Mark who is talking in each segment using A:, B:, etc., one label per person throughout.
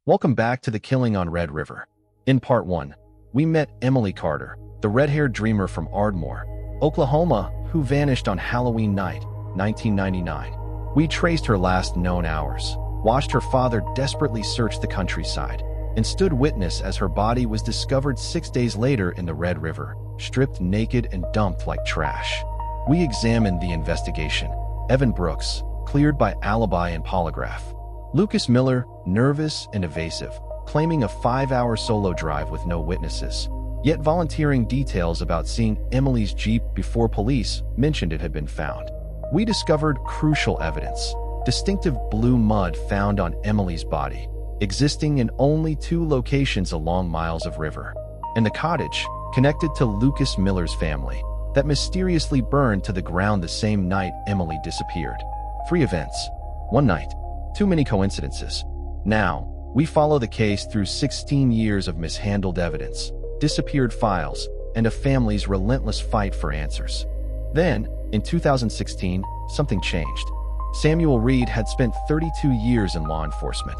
A: Welcome back to The Killing on Red River. In part 1, we met Emily Carter, the red-haired dreamer from Ardmore, Oklahoma, who vanished on Halloween night, 1999. We traced her last known hours, watched her father desperately search the countryside, and stood witness as her body was discovered 6 days later in the Red River, stripped naked and dumped like trash. We examined the investigation. Evan Brooks, cleared by alibi and polygraph. Lucas Miller, nervous and evasive, claiming a 5-hour solo drive with no witnesses, yet volunteering details about seeing Emily's Jeep before police mentioned it had been found. We discovered crucial evidence: distinctive blue mud found on Emily's body, existing in only 2 locations along miles of river, and the cottage, connected to Lucas Miller's family, that mysteriously burned to the ground the same night Emily disappeared. 3 events. 1 night. Too many coincidences. Now, we follow the case through 16 years of mishandled evidence, disappeared files, and a family's relentless fight for answers. Then, in 2016, something changed. Samuel Reed had spent 32 years in law enforcement,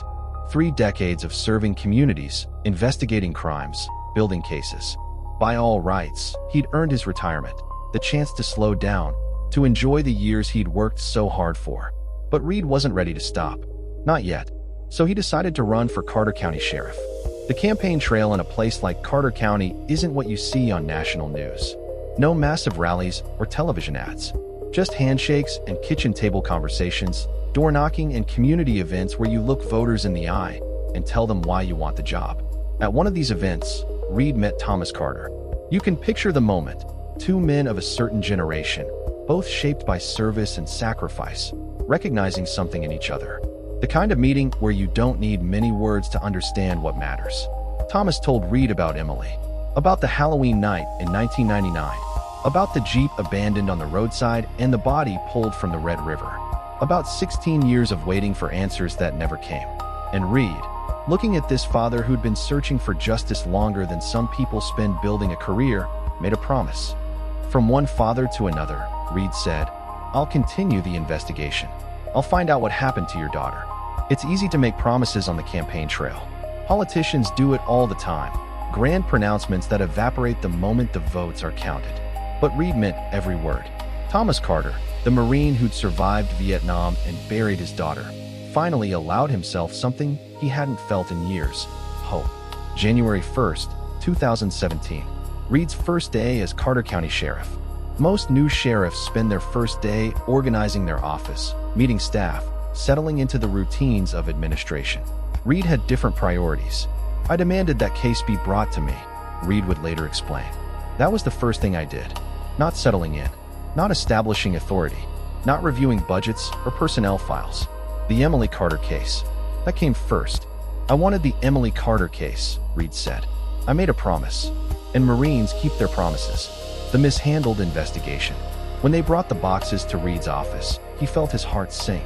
A: 3 decades of serving communities, investigating crimes, building cases. By all rights, he'd earned his retirement, the chance to slow down, to enjoy the years he'd worked so hard for. But Reed wasn't ready to stop. Not yet. So he decided to run for Carter County Sheriff. The campaign trail in a place like Carter County isn't what you see on national news. No massive rallies or television ads. Just handshakes and kitchen table conversations, door knocking and community events where you look voters in the eye and tell them why you want the job. At one of these events, Reed met Thomas Carter. You can picture the moment. 2 men of a certain generation, both shaped by service and sacrifice, recognizing something in each other. The kind of meeting where you don't need many words to understand what matters. Thomas told Reed about Emily, about the Halloween night in 1999, about the Jeep abandoned on the roadside and the body pulled from the Red River, about 16 years of waiting for answers that never came. And Reed, looking at this father who'd been searching for justice longer than some people spend building a career, made a promise. From one father to another, Reed said, "I'll continue the investigation. I'll find out what happened to your daughter." It's easy to make promises on the campaign trail. Politicians do it all the time. Grand pronouncements that evaporate the moment the votes are counted. But Reed meant every word. Thomas Carter, the Marine who'd survived Vietnam and buried his daughter, finally allowed himself something he hadn't felt in years: hope. January 1st, 2017. Reed's first day as Carter County Sheriff. Most new sheriffs spend their first day organizing their office, meeting staff, settling into the routines of administration. Reed had different priorities. "I demanded that case be brought to me," Reed would later explain. "That was the first thing I did. Not settling in, not establishing authority, not reviewing budgets or personnel files. The Emily Carter case, that came first. I wanted the Emily Carter case," Reed said. "I made a promise, and Marines keep their promises." The mishandled investigation. When they brought the boxes to Reed's office, he felt his heart sink.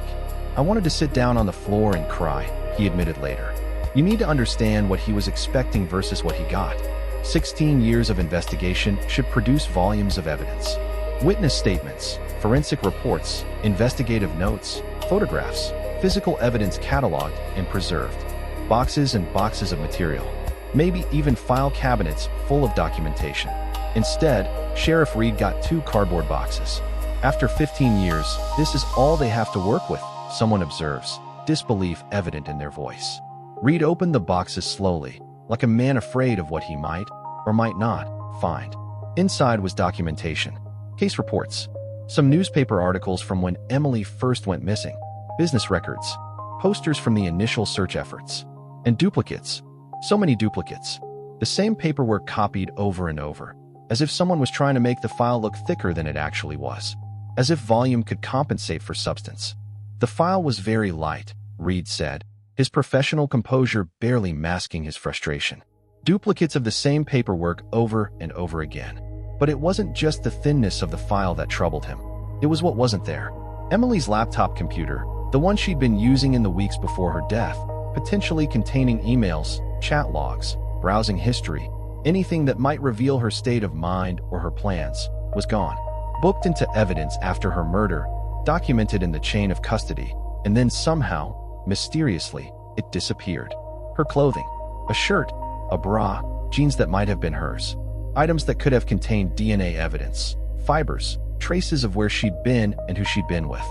A: "I wanted to sit down on the floor and cry," he admitted later. You need to understand what he was expecting versus what he got. 16 years of investigation should produce volumes of evidence. Witness statements, forensic reports, investigative notes, photographs, physical evidence cataloged and preserved. Boxes and boxes of material. Maybe even file cabinets full of documentation. Instead, Sheriff Reed got 2 cardboard boxes. After 15 years, this is all they have to work with, someone observes, disbelief evident in their voice. Reed opened the boxes slowly, like a man afraid of what he might, or might not, find. Inside was documentation, case reports, some newspaper articles from when Emily first went missing, business records, posters from the initial search efforts, and duplicates. So many duplicates. The same paperwork copied over and over, as if someone was trying to make the file look thicker than it actually was, as if volume could compensate for substance. The file was very light, Reed said, his professional composure barely masking his frustration. Duplicates of the same paperwork over and over again. But it wasn't just the thinness of the file that troubled him. It was what wasn't there. Emily's laptop computer, the one she'd been using in the weeks before her death, potentially containing emails, chat logs, browsing history, anything that might reveal her state of mind or her plans, was gone. Booked into evidence after her murder, documented in the chain of custody, and then somehow, mysteriously, it disappeared. Her clothing, a shirt, a bra, jeans that might have been hers. Items that could have contained DNA evidence, fibers, traces of where she'd been and who she'd been with.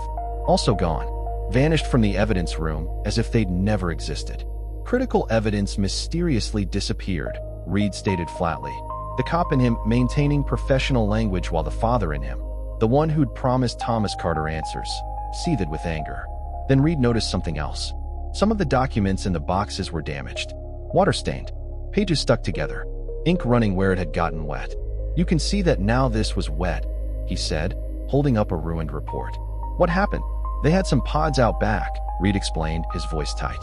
A: Also gone. Vanished from the evidence room as if they'd never existed. Critical evidence mysteriously disappeared, Reed stated flatly. The cop in him maintaining professional language while the father in him, the one who'd promised Thomas Carter answers, seethed with anger. Then Reed noticed something else. Some of the documents in the boxes were damaged. Water-stained. Pages stuck together. Ink running where it had gotten wet. You can see that now this was wet, he said, holding up a ruined report. What happened? They had some pods out back, Reed explained, his voice tight.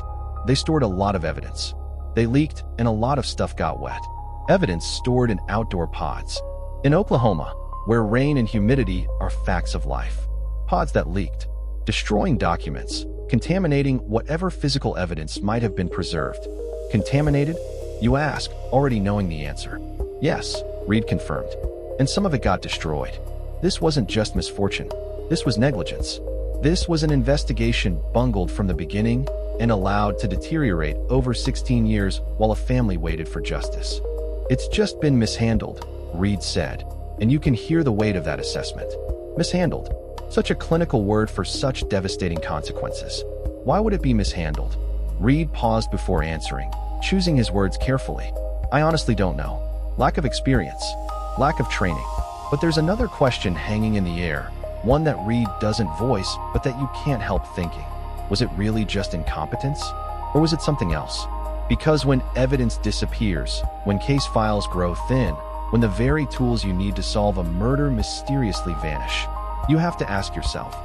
A: They stored a lot of evidence. They leaked, and a lot of stuff got wet. Evidence stored in outdoor pods. In Oklahoma, where rain and humidity are facts of life. Pods that leaked, destroying documents, contaminating whatever physical evidence might have been preserved. Contaminated? You ask, already knowing the answer. Yes, Reed confirmed. And some of it got destroyed. This wasn't just misfortune. This was negligence. This was an investigation bungled from the beginning and allowed to deteriorate over 16 years while a family waited for justice. It's just been mishandled, Reed said, and you can hear the weight of that assessment. Mishandled. Such a clinical word for such devastating consequences. Why would it be mishandled? Reed paused before answering, choosing his words carefully. I honestly don't know. Lack of experience. Lack of training. But there's another question hanging in the air, one that Reed doesn't voice, but that you can't help thinking. Was it really just incompetence? Or was it something else? Because when evidence disappears, when case files grow thin, when the very tools you need to solve a murder mysteriously vanish, you have to ask yourself,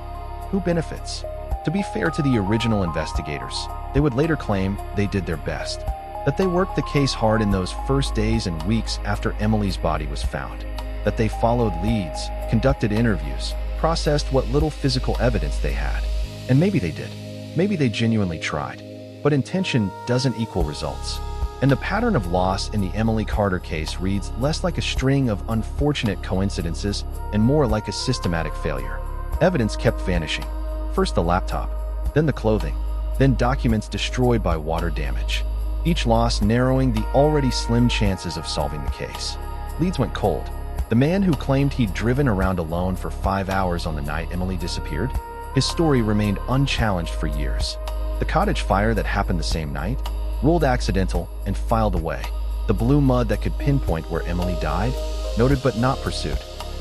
A: who benefits? To be fair to the original investigators, they would later claim they did their best, that they worked the case hard in those first days and weeks after Emily's body was found, that they followed leads, conducted interviews, processed what little physical evidence they had. And maybe they did. Maybe they genuinely tried. But intention doesn't equal results. And the pattern of loss in the Emily Carter case reads less like a string of unfortunate coincidences and more like a systematic failure. Evidence kept vanishing. First the laptop, then the clothing, then documents destroyed by water damage. Each loss narrowing the already slim chances of solving the case. Leads went cold. The man who claimed he'd driven around alone for 5 hours on the night Emily disappeared, his story remained unchallenged for years. The cottage fire that happened the same night, ruled accidental and filed away. The blue mud that could pinpoint where Emily died, noted but not pursued.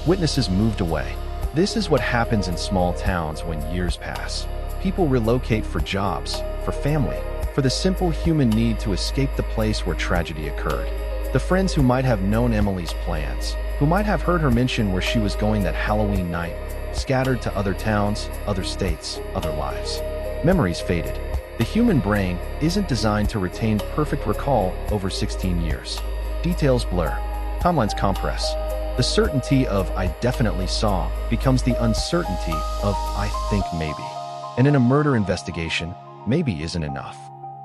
A: Witnesses moved away. This is what happens in small towns when years pass. People relocate for jobs, for family, for the simple human need to escape the place where tragedy occurred. The friends who might have known Emily's plans, who might have heard her mention where she was going that Halloween night, scattered to other towns, other states, other lives. Memories faded. The human brain isn't designed to retain perfect recall over 16 years. Details blur. Timelines compress. The certainty of "I definitely saw" becomes the uncertainty of "I think maybe." And in a murder investigation, maybe isn't enough.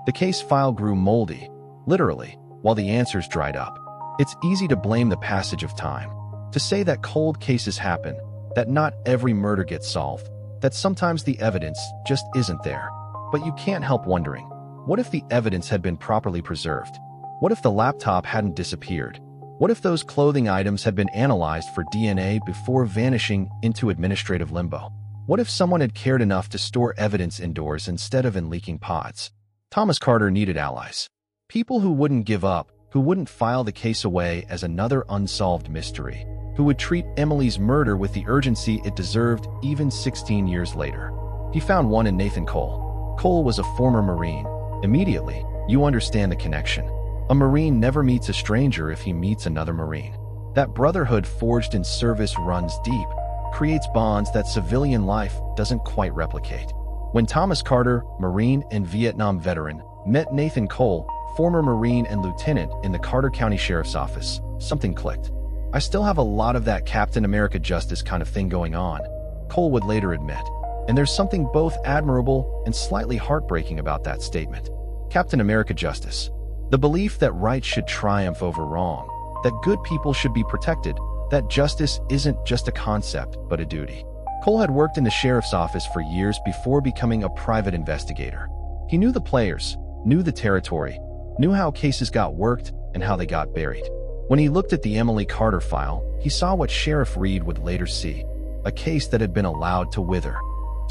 A: The case file grew moldy, literally, while the answers dried up. It's easy to blame the passage of time, to say that cold cases happen, that not every murder gets solved, that sometimes the evidence just isn't there. But you can't help wondering, what if the evidence had been properly preserved? What if the laptop hadn't disappeared? What if those clothing items had been analyzed for DNA before vanishing into administrative limbo? What if someone had cared enough to store evidence indoors instead of in leaking pods? Thomas Carter needed allies. People who wouldn't give up, who wouldn't file the case away as another unsolved mystery, who would treat Emily's murder with the urgency it deserved even 16 years later. He found one in Nathan Cole. Cole was a former Marine. Immediately, you understand the connection. A Marine never meets a stranger if he meets another Marine. That brotherhood forged in service runs deep, creates bonds that civilian life doesn't quite replicate. When Thomas Carter, Marine and Vietnam veteran, met Nathan Cole, former Marine and lieutenant in the Carter County Sheriff's Office, something clicked. I still have a lot of that Captain America justice kind of thing going on, Cole would later admit. And there's something both admirable and slightly heartbreaking about that statement. Captain America justice. The belief that right should triumph over wrong, that good people should be protected, that justice isn't just a concept, but a duty. Cole had worked in the sheriff's office for years before becoming a private investigator. He knew the players, knew the territory, knew how cases got worked and how they got buried. When he looked at the Emily Carter file, he saw what Sheriff Reed would later see, a case that had been allowed to wither.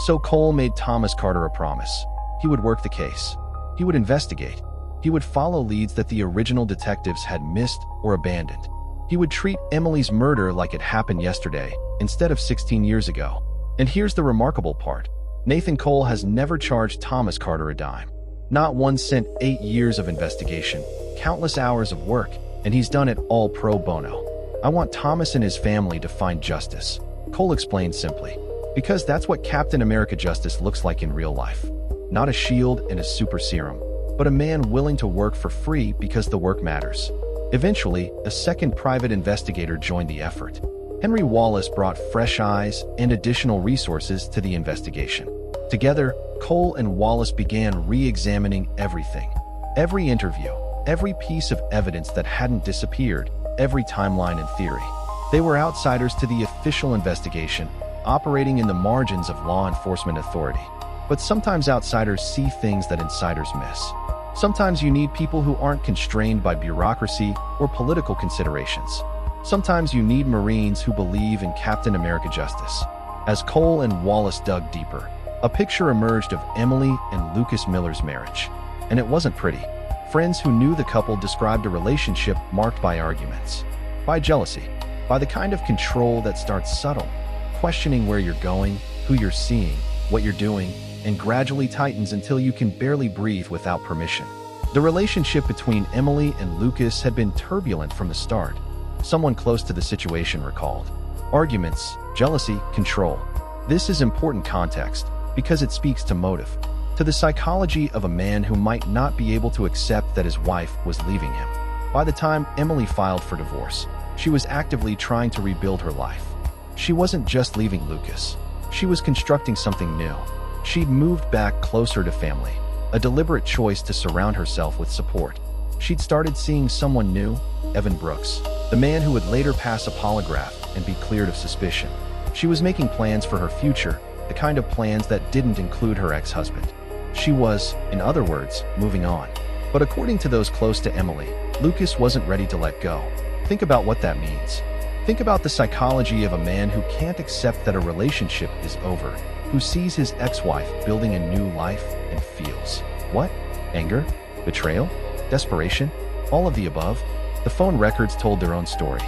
A: So Cole made Thomas Carter a promise. He would work the case. He would investigate. He would follow leads that the original detectives had missed or abandoned. He would treat Emily's murder like it happened yesterday, instead of 16 years ago. And here's the remarkable part. Nathan Cole has never charged Thomas Carter a dime. Not 1 cent. 8 years of investigation, countless hours of work, and he's done it all pro bono. I want Thomas and his family to find justice, Cole explained simply. Because that's what Captain America justice looks like in real life. Not a shield and a super serum, but a man willing to work for free because the work matters. Eventually, a second private investigator joined the effort. Henry Wallace brought fresh eyes and additional resources to the investigation. Together, Cole and Wallace began re-examining everything. Every interview, every piece of evidence that hadn't disappeared, every timeline and theory. They were outsiders to the official investigation, operating in the margins of law enforcement authority. But sometimes outsiders see things that insiders miss. Sometimes you need people who aren't constrained by bureaucracy or political considerations. Sometimes you need Marines who believe in Captain America justice. As Cole and Wallace dug deeper, a picture emerged of Emily and Lucas Miller's marriage. And it wasn't pretty. Friends who knew the couple described a relationship marked by arguments, by jealousy, by the kind of control that starts subtle, questioning where you're going, who you're seeing, what you're doing, and gradually tightens until you can barely breathe without permission. The relationship between Emily and Lucas had been turbulent from the start. Someone close to the situation recalled. Arguments, jealousy, control. This is important context because it speaks to motive, to the psychology of a man who might not be able to accept that his wife was leaving him. By the time Emily filed for divorce, she was actively trying to rebuild her life. She wasn't just leaving Lucas. She was constructing something new. She'd moved back closer to family, a deliberate choice to surround herself with support. She'd started seeing someone new, Evan Brooks, the man who would later pass a polygraph and be cleared of suspicion. She was making plans for her future, the kind of plans that didn't include her ex-husband. She was, in other words, moving on. But according to those close to Emily, Lucas wasn't ready to let go. Think about what that means. Think about the psychology of a man who can't accept that a relationship is over, who sees his ex-wife building a new life and feels, what? Anger? Betrayal? Desperation? All of the above? The phone records told their own story.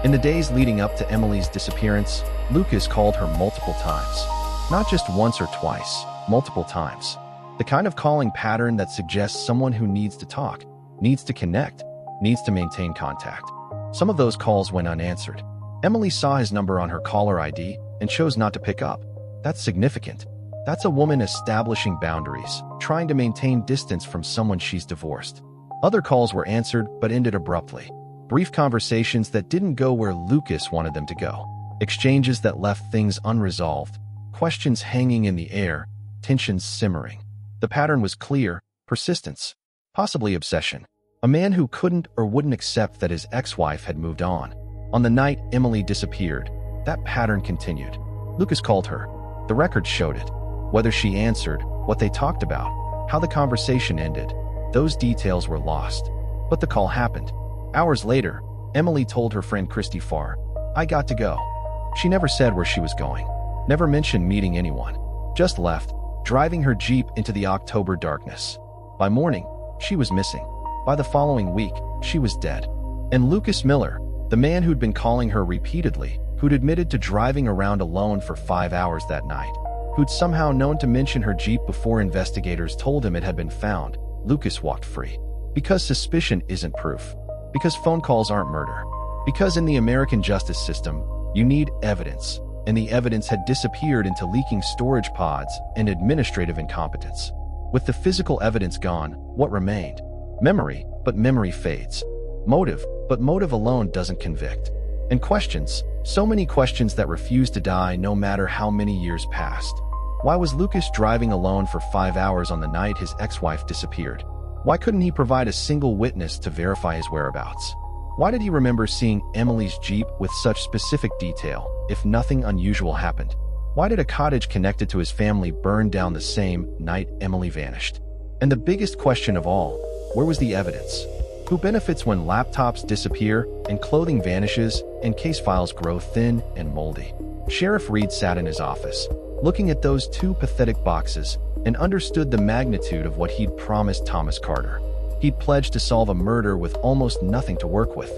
A: In the days leading up to Emily's disappearance, Lucas called her multiple times. Not just once or twice, multiple times. The kind of calling pattern that suggests someone who needs to talk, needs to connect, needs to maintain contact. Some of those calls went unanswered. Emily saw his number on her caller ID and chose not to pick up. That's significant. That's a woman establishing boundaries, trying to maintain distance from someone she's divorced. Other calls were answered but ended abruptly. Brief conversations that didn't go where Lucas wanted them to go. Exchanges that left things unresolved. Questions hanging in the air, tensions simmering. The pattern was clear: persistence, possibly obsession. A man who couldn't or wouldn't accept that his ex-wife had moved on. On the night Emily disappeared, that pattern continued. Lucas called her. The records showed it. Whether she answered, what they talked about, how the conversation ended, those details were lost. But the call happened. Hours later, Emily told her friend Christy Farr, "I got to go." She never said where she was going, never mentioned meeting anyone, just left, driving her Jeep into the October darkness. By morning, she was missing. By the following week, she was dead. And Lucas Miller, the man who'd been calling her repeatedly, who'd admitted to driving around alone for 5 hours that night, who'd somehow known to mention her Jeep before investigators told him it had been found, Lucas walked free. Because suspicion isn't proof. Because phone calls aren't murder. Because in the American justice system, you need evidence, and the evidence had disappeared into leaking storage pods and administrative incompetence. With the physical evidence gone, what remained? Memory, but memory fades. Motive, but motive alone doesn't convict. And questions, so many questions that refuse to die no matter how many years passed. Why was Lucas driving alone for 5 hours on the night his ex-wife disappeared? Why couldn't he provide a single witness to verify his whereabouts? Why did he remember seeing Emily's Jeep with such specific detail, if nothing unusual happened? Why did a cottage connected to his family burn down the same night Emily vanished? And the biggest question of all, Where was the evidence? Who benefits when laptops disappear and clothing vanishes and case files grow thin and moldy? Sheriff Reed sat in his office, looking at those two pathetic boxes, and understood the magnitude of what he'd promised Thomas Carter. He'd pledged to solve a murder with almost nothing to work with.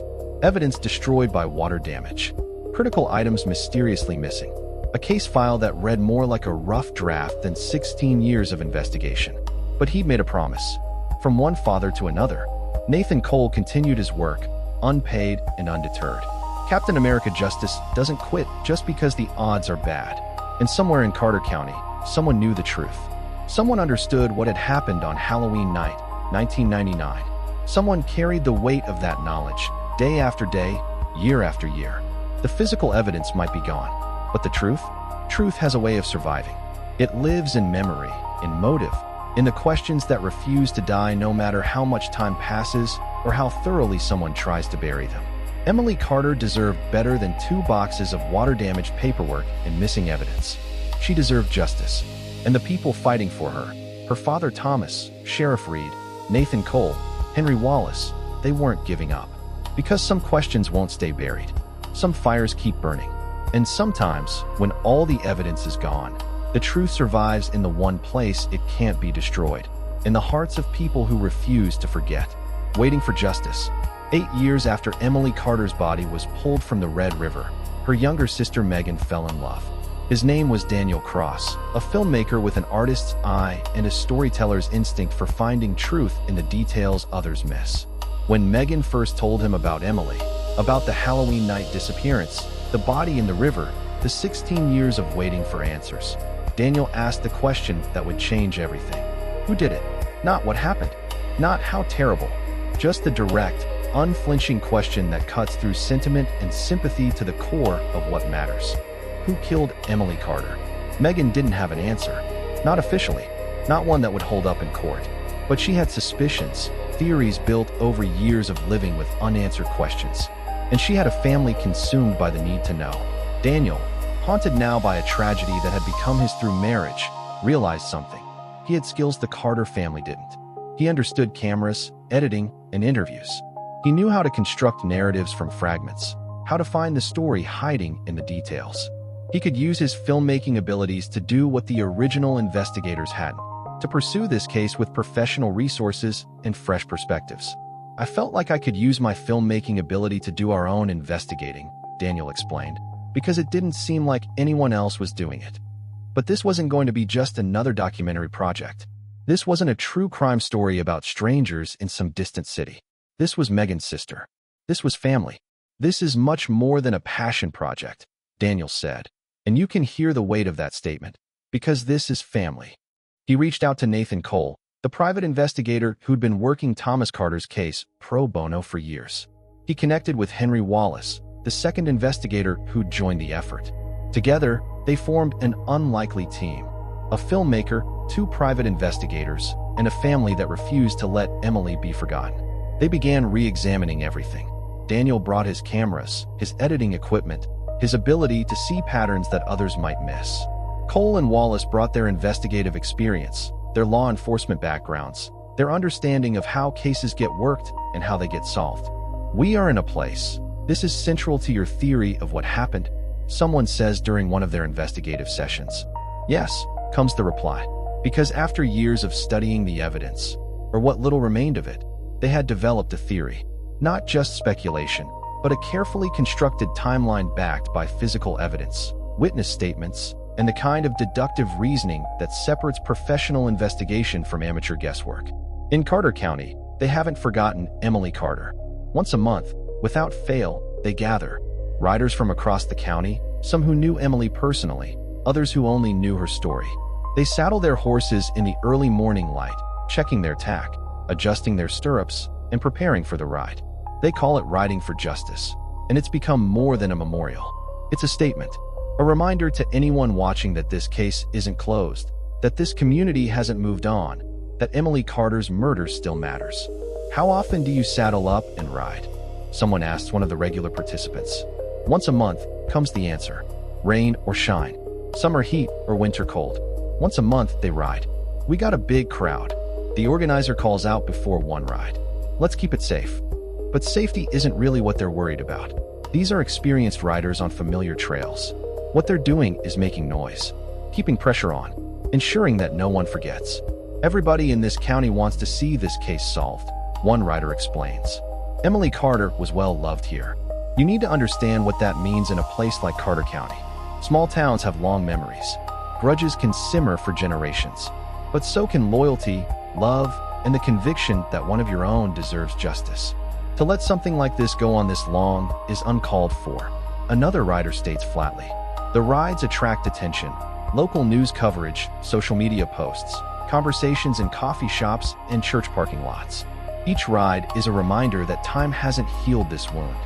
A: Evidence destroyed by water damage. Critical items mysteriously missing. A case file that read more like a rough draft than 16 years of investigation. But he'd made a promise. From one father to another, Nathan Cole continued his work, unpaid and undeterred. Captain America Justice doesn't quit just because the odds are bad. And somewhere in Carter County, someone knew the truth. Someone understood what had happened on Halloween night, 1999. Someone carried the weight of that knowledge, day after day, year after year. The physical evidence might be gone, but the truth? Truth has a way of surviving. It lives in memory, in motive, in the questions that refuse to die no matter how much time passes or how thoroughly someone tries to bury them. Emily Carter deserved better than 2 boxes of water-damaged paperwork and missing evidence. She deserved justice. And the people fighting for her father Thomas, Sheriff Reed, Nathan Cole, Henry Wallace, they weren't giving up. Because some questions won't stay buried. Some fires keep burning. And sometimes, when all the evidence is gone, the truth survives in the one place it can't be destroyed. In the hearts of people who refuse to forget. Waiting for justice. 8 years after Emily Carter's body was pulled from the Red River, her younger sister Megan fell in love. His name was Daniel Cross, a filmmaker with an artist's eye and a storyteller's instinct for finding truth in the details others miss. When Megan first told him about Emily, about the Halloween night disappearance, the body in the river, the 16 years of waiting for answers, Daniel asked the question that would change everything. Who did it? Not what happened. Not how terrible. Just the direct, unflinching question that cuts through sentiment and sympathy to the core of what matters. Who killed Emily Carter? Megan didn't have an answer. Not officially. Not one that would hold up in court. But she had suspicions, theories built over years of living with unanswered questions. And she had a family consumed by the need to know. Daniel, haunted now by a tragedy that had become his through marriage, realized something. He had skills the Carter family didn't. He understood cameras, editing, and interviews. He knew how to construct narratives from fragments, how to find the story hiding in the details. He could use his filmmaking abilities to do what the original investigators hadn't, to pursue this case with professional resources and fresh perspectives. I felt like I could use my filmmaking ability to do our own investigating, Daniel explained, because it didn't seem like anyone else was doing it. But this wasn't going to be just another documentary project. This wasn't a true crime story about strangers in some distant city. This was Megan's sister. This was family. This is much more than a passion project, Daniel said. And you can hear the weight of that statement, because this is family. He reached out to Nathan Cole, the private investigator who'd been working Thomas Carter's case pro bono for years. He connected with Henry Wallace, the second investigator who'd joined the effort. Together, they formed an unlikely team. A filmmaker, 2 private investigators, and a family that refused to let Emily be forgotten. They began re-examining everything. Daniel brought his cameras, his editing equipment, his ability to see patterns that others might miss. Cole and Wallace brought their investigative experience, their law enforcement backgrounds, their understanding of how cases get worked and how they get solved. We are in a place. This is central to your theory of what happened, someone says during one of their investigative sessions. Yes, comes the reply. Because after years of studying the evidence, or what little remained of it, they had developed a theory. Not just speculation, but a carefully constructed timeline backed by physical evidence, witness statements, and the kind of deductive reasoning that separates professional investigation from amateur guesswork. In Carter County, they haven't forgotten Emily Carter. Once a month, without fail, they gather. Riders from across the county, some who knew Emily personally, others who only knew her story. They saddle their horses in the early morning light, checking their tack, adjusting their stirrups, and preparing for the ride. They call it riding for justice, and it's become more than a memorial. It's a statement, a reminder to anyone watching that this case isn't closed, that this community hasn't moved on, that Emily Carter's murder still matters. How often do you saddle up and ride? Someone asked one of the regular participants. Once a month, comes the answer. Rain or shine, summer heat or winter cold. Once a month, they ride. We got a big crowd. The organizer calls out before one ride. Let's keep it safe. But safety isn't really what they're worried about. These are experienced riders on familiar trails. What they're doing is making noise, keeping pressure on, ensuring that no one forgets. Everybody in this county wants to see this case solved, one rider explains. Emily Carter was well loved here. You need to understand what that means in a place like Carter County. Small towns have long memories. Grudges can simmer for generations. But so can loyalty, love, and the conviction that one of your own deserves justice. To let something like this go on this long is uncalled for. Another rider states flatly. The rides attract attention. Local news coverage, social media posts, conversations in coffee shops and church parking lots. Each ride is a reminder that time hasn't healed this wound.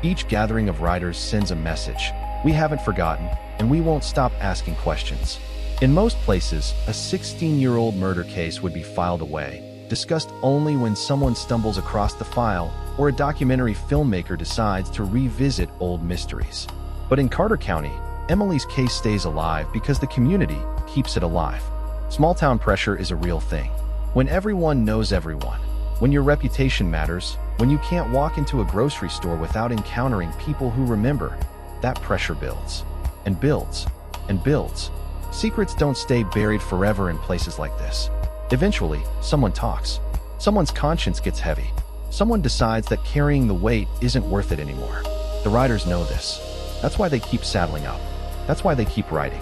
A: Each gathering of riders sends a message. We haven't forgotten, and we won't stop asking questions. In most places, a 16-year-old murder case would be filed away, discussed only when someone stumbles across the file or a documentary filmmaker decides to revisit old mysteries. But in Carter County, Emily's case stays alive because the community keeps it alive. Small-town pressure is a real thing. When everyone knows everyone, when your reputation matters, when you can't walk into a grocery store without encountering people who remember, that pressure builds, and builds, and builds. Secrets don't stay buried forever in places like this. Eventually, someone talks. Someone's conscience gets heavy. Someone decides that carrying the weight isn't worth it anymore. The riders know this. That's why they keep saddling up. That's why they keep riding.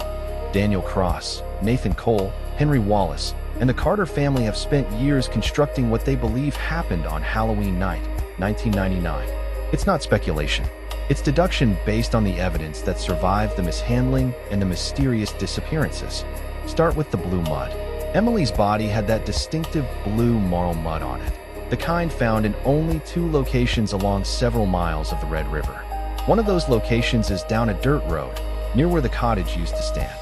A: Daniel Cross, Nathan Cole, Henry Wallace, and the Carter family have spent years constructing what they believe happened on Halloween night, 1999. It's not speculation. It's deduction based on the evidence that survived the mishandling and the mysterious disappearances. Start with the blue mud. Emily's body had that distinctive blue marl mud on it, the kind found in only 2 locations along several miles of the Red River. One of those locations is down a dirt road, near where the cottage used to stand.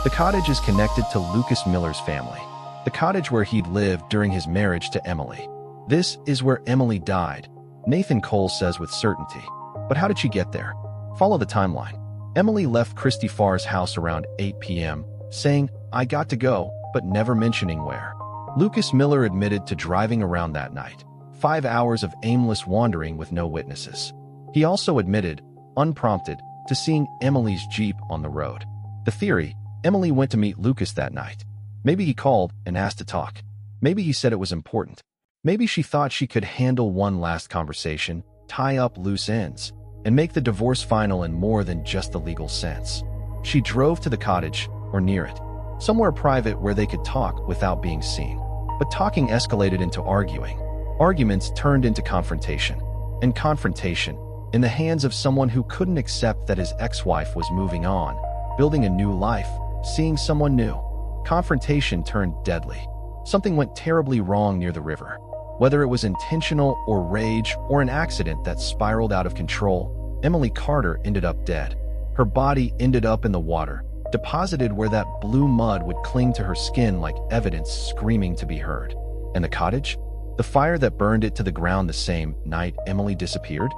A: The cottage is connected to Lucas Miller's family, the cottage where he'd lived during his marriage to Emily. This is where Emily died, Nathan Cole says with certainty. But how did she get there? Follow the timeline. Emily left Christy Farr's house around 8 p.m., saying, "I got to go," but never mentioning where. Lucas Miller admitted to driving around that night, 5 hours of aimless wandering with no witnesses. He also admitted, unprompted, to seeing Emily's Jeep on the road. The theory, Emily went to meet Lucas that night. Maybe he called and asked to talk. Maybe he said it was important. Maybe she thought she could handle one last conversation, tie up loose ends, and make the divorce final in more than just the legal sense. She drove to the cottage, or near it, somewhere private where they could talk without being seen. But talking escalated into arguing. Arguments turned into confrontation. And confrontation, in the hands of someone who couldn't accept that his ex-wife was moving on, building a new life, seeing someone new. Confrontation turned deadly. Something went terribly wrong near the river. Whether it was intentional or rage or an accident that spiraled out of control, Emily Carter ended up dead. Her body ended up in the water, deposited where that blue mud would cling to her skin like evidence screaming to be heard. And the cottage? The fire that burned it to the ground the same night Emily disappeared?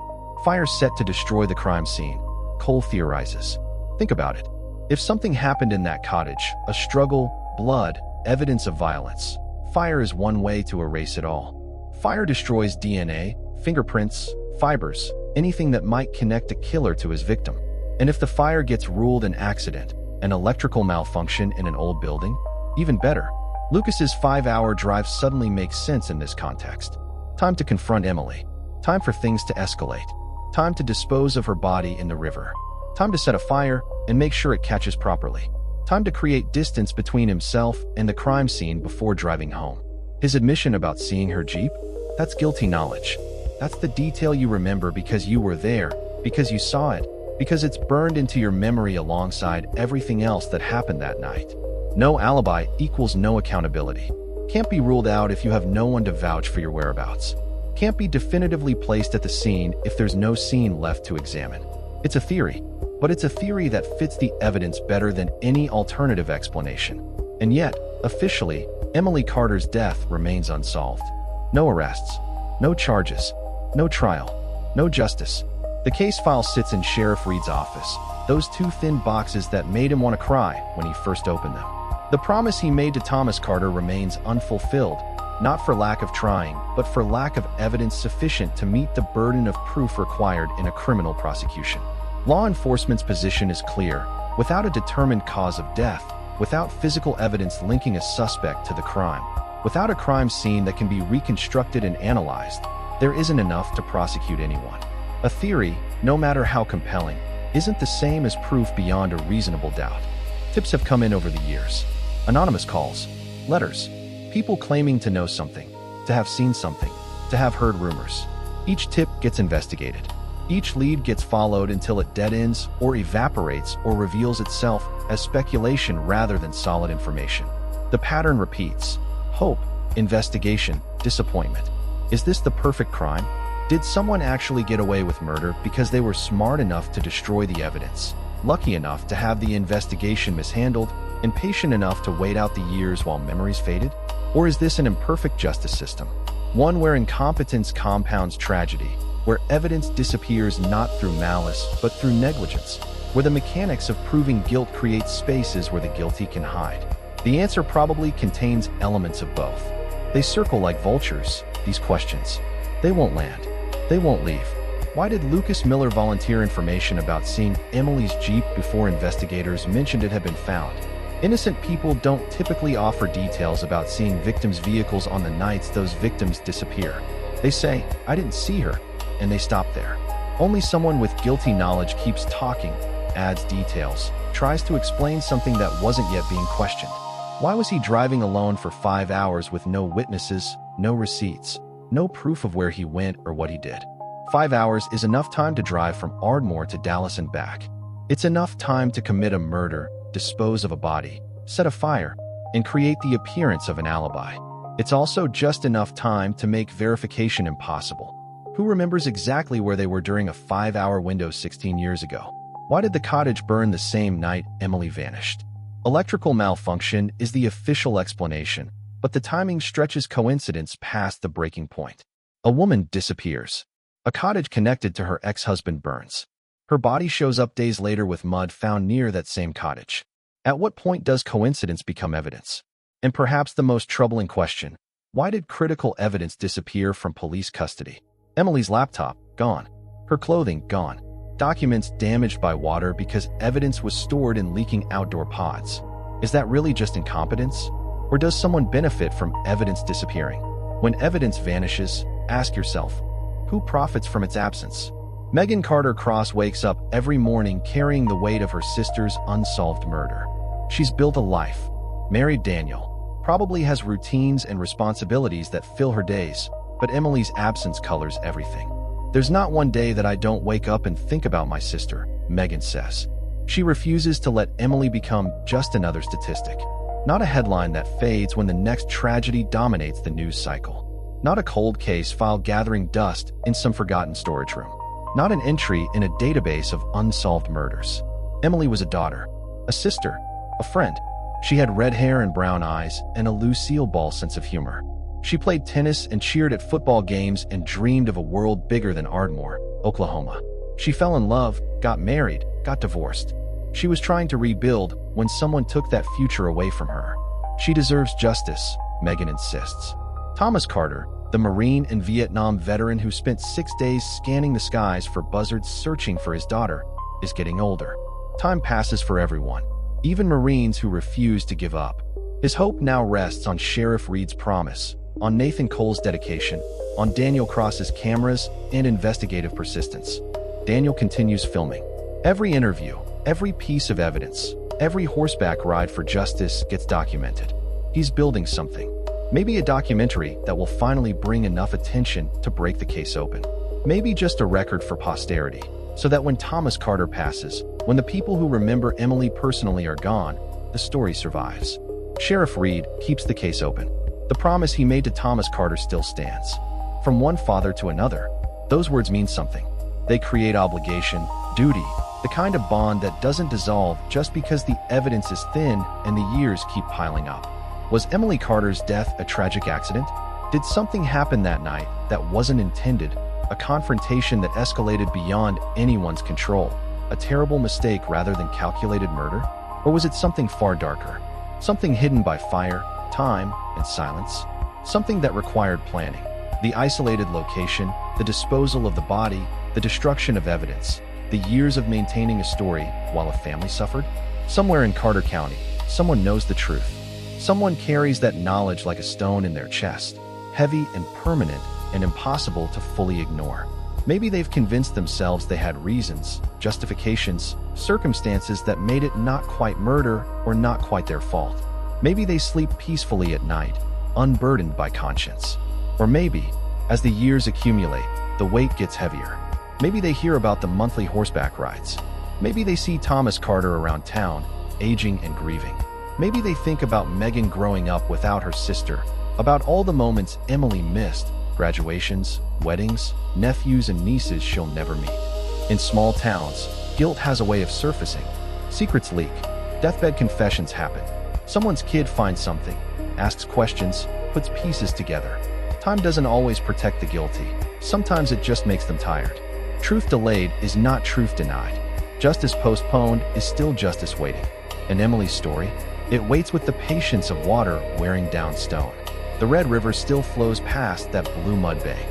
A: Fire set to destroy the crime scene, Cole theorizes. Think about it. If something happened in that cottage, a struggle, blood, evidence of violence, fire is one way to erase it all. Fire destroys DNA, fingerprints, fibers, anything that might connect a killer to his victim. And if the fire gets ruled an accident, an electrical malfunction in an old building, even better. Lucas's 5-hour drive suddenly makes sense in this context. Time to confront Emily. Time for things to escalate. Time to dispose of her body in the river. Time to set a fire and make sure it catches properly. Time to create distance between himself and the crime scene before driving home. His admission about seeing her Jeep? That's guilty knowledge. That's the detail you remember because you were there, because you saw it, because it's burned into your memory alongside everything else that happened that night. No alibi equals no accountability. Can't be ruled out if you have no one to vouch for your whereabouts. Can't be definitively placed at the scene if there's no scene left to examine. It's a theory, but it's a theory that fits the evidence better than any alternative explanation. And yet, officially, Emily Carter's death remains unsolved. No arrests, no charges, no trial, no justice. The case file sits in Sheriff Reed's office, those 2 thin boxes that made him want to cry when he first opened them. The promise he made to Thomas Carter remains unfulfilled, not for lack of trying, but for lack of evidence sufficient to meet the burden of proof required in a criminal prosecution. Law enforcement's position is clear. Without a determined cause of death, without physical evidence linking a suspect to the crime, without a crime scene that can be reconstructed and analyzed, there isn't enough to prosecute anyone. A theory, no matter how compelling, isn't the same as proof beyond a reasonable doubt. Tips have come in over the years. Anonymous calls, letters, people claiming to know something, to have seen something, to have heard rumors. Each tip gets investigated. Each lead gets followed until it dead ends or evaporates or reveals itself as speculation rather than solid information. The pattern repeats. Hope, investigation, disappointment. Is this the perfect crime? Did someone actually get away with murder because they were smart enough to destroy the evidence, lucky enough to have the investigation mishandled, and patient enough to wait out the years while memories faded? Or is this an imperfect justice system, one where incompetence compounds tragedy, where evidence disappears not through malice but through negligence, where the mechanics of proving guilt create spaces where the guilty can hide? The answer probably contains elements of both. They circle like vultures, these questions. They won't land. They won't leave. Why did Lucas Miller volunteer information about seeing Emily's Jeep before investigators mentioned it had been found? Innocent people don't typically offer details about seeing victims' vehicles on the nights those victims disappear. They say, "I didn't see her," and they stop there. Only someone with guilty knowledge keeps talking, adds details, tries to explain something that wasn't yet being questioned. Why was he driving alone for 5 hours with no witnesses, no receipts, no proof of where he went or what he did? 5 hours is enough time to drive from Ardmore to Dallas and back. It's enough time to commit a murder, dispose of a body, set a fire, and create the appearance of an alibi. It's also just enough time to make verification impossible. Who remembers exactly where they were during a 5-hour window 16 years ago? Why did the cottage burn the same night Emily vanished? Electrical malfunction is the official explanation, but the timing stretches coincidence past the breaking point. A woman disappears. A cottage connected to her ex-husband burns. Her body shows up days later with mud found near that same cottage. At what point does coincidence become evidence? And perhaps the most troubling question, why did critical evidence disappear from police custody? Emily's laptop, gone. Her clothing, gone. Documents damaged by water because evidence was stored in leaking outdoor pods. Is that really just incompetence? Or does someone benefit from evidence disappearing? When evidence vanishes, ask yourself, who profits from its absence? Megan Carter Cross wakes up every morning carrying the weight of her sister's unsolved murder. She's built a life, married Daniel, probably has routines and responsibilities that fill her days, but Emily's absence colors everything. "There's not one day that I don't wake up and think about my sister," Megan says. She refuses to let Emily become just another statistic. Not a headline that fades when the next tragedy dominates the news cycle. Not a cold case file gathering dust in some forgotten storage room. Not an entry in a database of unsolved murders. Emily was a daughter, a sister, a friend. She had red hair and brown eyes and a Lucille Ball sense of humor. She played tennis and cheered at football games and dreamed of a world bigger than Ardmore, Oklahoma. She fell in love, got married, got divorced. She was trying to rebuild when someone took that future away from her. She deserves justice, Megan insists. Thomas Carter, the Marine and Vietnam veteran who spent 6 days scanning the skies for buzzards searching for his daughter, is getting older. Time passes for everyone, even Marines who refuse to give up. His hope now rests on Sheriff Reed's promise, on Nathan Cole's dedication, on Daniel Cross's cameras and investigative persistence. Daniel continues filming. Every interview, every piece of evidence, every horseback ride for justice gets documented. He's building something. Maybe a documentary that will finally bring enough attention to break the case open. Maybe just a record for posterity, so that when Thomas Carter passes, when the people who remember Emily personally are gone, the story survives. Sheriff Reed keeps the case open. The promise he made to Thomas Carter still stands. From one father to another, those words mean something. They create obligation, duty, the kind of bond that doesn't dissolve just because the evidence is thin and the years keep piling up. Was Emily Carter's death a tragic accident? Did something happen that night that wasn't intended? A confrontation that escalated beyond anyone's control? A terrible mistake rather than calculated murder? Or was it something far darker? Something hidden by fire, time, and silence? something that required planning. The isolated location, the disposal of the body, the destruction of evidence, the years of maintaining a story while a family suffered? Somewhere in Carter County, someone knows the truth. Someone carries that knowledge like a stone in their chest, heavy and permanent and impossible to fully ignore. Maybe they've convinced themselves they had reasons, justifications, circumstances that made it not quite murder or not quite their fault. Maybe they sleep peacefully at night, unburdened by conscience. Or maybe, as the years accumulate, the weight gets heavier. Maybe they hear about the monthly horseback rides. Maybe they see Thomas Carter around town, aging and grieving. Maybe they think about Megan growing up without her sister, about all the moments Emily missed, graduations, weddings, nephews and nieces she'll never meet. In small towns, guilt has a way of surfacing. Secrets leak. Deathbed confessions happen. Someone's kid finds something, asks questions, puts pieces together. Time doesn't always protect the guilty. Sometimes it just makes them tired. Truth delayed is not truth denied. Justice postponed is still justice waiting. And Emily's story? It waits with the patience of water wearing down stone. The Red River still flows past that blue mud bank.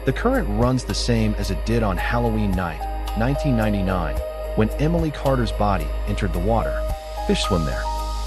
A: The current runs the same as it did on Halloween night, 1999, when Emily Carter's body entered the water. Fish swim there.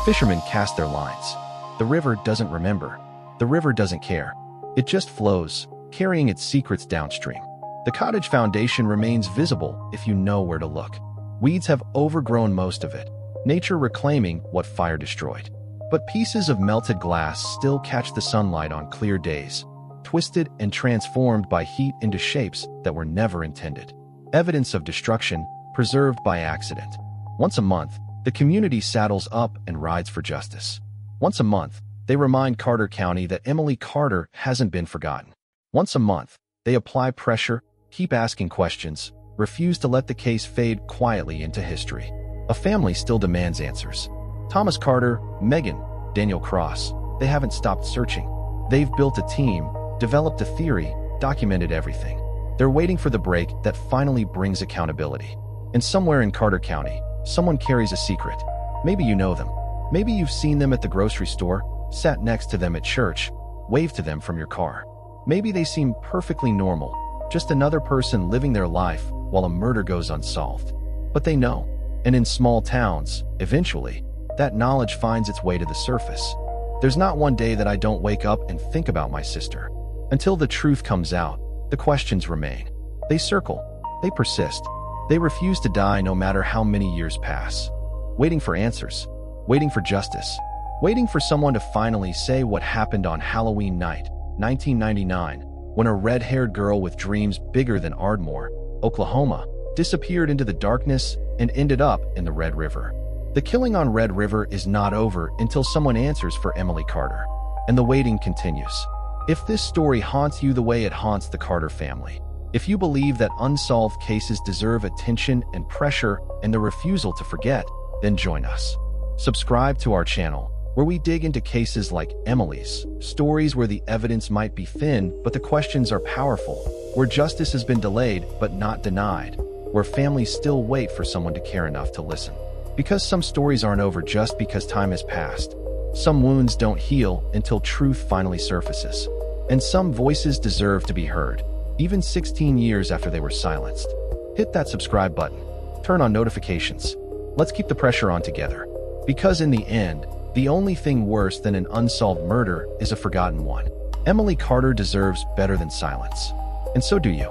A: Fishermen cast their lines. The river doesn't remember. The river doesn't care. It just flows, carrying its secrets downstream. The cottage foundation remains visible if you know where to look. Weeds have overgrown most of it, nature reclaiming what fire destroyed. But pieces of melted glass still catch the sunlight on clear days, twisted and transformed by heat into shapes that were never intended. Evidence of destruction, preserved by accident. Once a month, the community saddles up and rides for justice. Once a month, they remind Carter County that Emily Carter hasn't been forgotten. Once a month, they apply pressure, keep asking questions, refuse to let the case fade quietly into history. A family still demands answers. Thomas Carter, Megan, Daniel Cross, they haven't stopped searching. They've built a team, developed a theory, documented everything. They're waiting for the break that finally brings accountability. And somewhere in Carter County, someone carries a secret. Maybe you know them. Maybe you've seen them at the grocery store, sat next to them at church, waved to them from your car. Maybe they seem perfectly normal, just another person living their life while a murder goes unsolved. But they know. And in small towns, eventually, that knowledge finds its way to the surface. There's not one day that I don't wake up and think about my sister. Until the truth comes out, the questions remain. They circle. They persist. They refuse to die no matter how many years pass. Waiting for answers. Waiting for justice. Waiting for someone to finally say what happened on Halloween night, 1999, when a red-haired girl with dreams bigger than Ardmore, Oklahoma, disappeared into the darkness and ended up in the Red River. The killing on Red River is not over until someone answers for Emily Carter. And the waiting continues. If this story haunts you the way it haunts the Carter family, if you believe that unsolved cases deserve attention and pressure and the refusal to forget, then join us. Subscribe to our channel, where we dig into cases like Emily's, stories where the evidence might be thin but the questions are powerful, where justice has been delayed but not denied, where families still wait for someone to care enough to listen. Because some stories aren't over just because time has passed. Some wounds don't heal until truth finally surfaces. And some voices deserve to be heard, even 16 years after they were silenced. Hit that subscribe button. Turn on notifications. Let's keep the pressure on together. Because in the end, the only thing worse than an unsolved murder is a forgotten one. Emily Carter deserves better than silence. And so do you.